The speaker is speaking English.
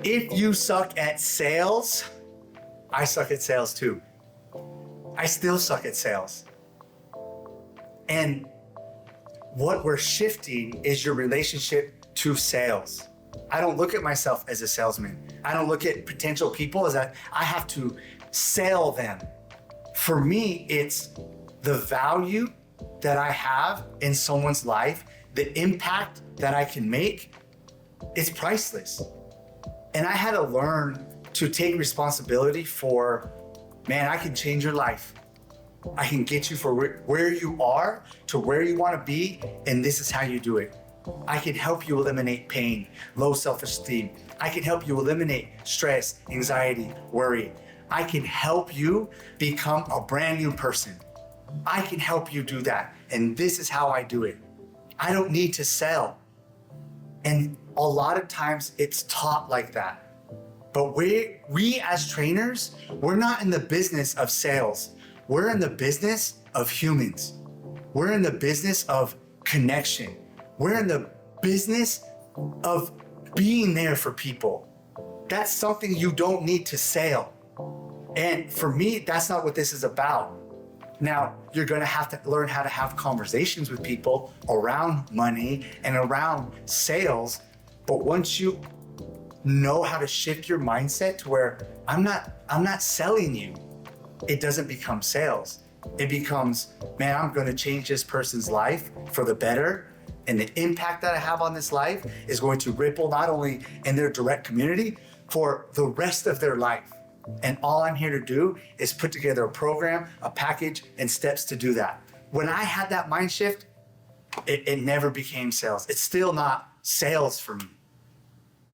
If you suck at sales, I suck at sales too. I still suck at sales. And what we're shifting is your relationship to sales. I don't look at myself as a salesman. I don't look at potential people as that I have to sell them. For me, it's the value that I have in someone's life, the impact that I can make, it's priceless. And I had to learn to take responsibility for, man, I can change your life. I can get you from where you are to where you want to be, and this is how you do it. I can help you eliminate pain, low self-esteem. I can help you eliminate stress, anxiety, worry. I can help you become a brand new person. I can help you do that, and this is how I do it. I don't need to sell. And a lot of times it's taught like that. But we as trainers, we're not in the business of sales. We're in the business of humans. We're in the business of connection. We're in the business of being there for people. That's something you don't need to sell. And for me, that's not what this is about. Now, you're gonna have to learn how to have conversations with people around money and around sales. But once you know how to shift your mindset to where I'm not selling you, it doesn't become sales. It becomes, man, I'm gonna change this person's life for the better. And the impact that I have on this life is going to ripple not only in their direct community, for the rest of their life. And all I'm here to do is put together a program, a package, and steps to do that. When I had that mind shift, it never became sales. It's still not sales for me.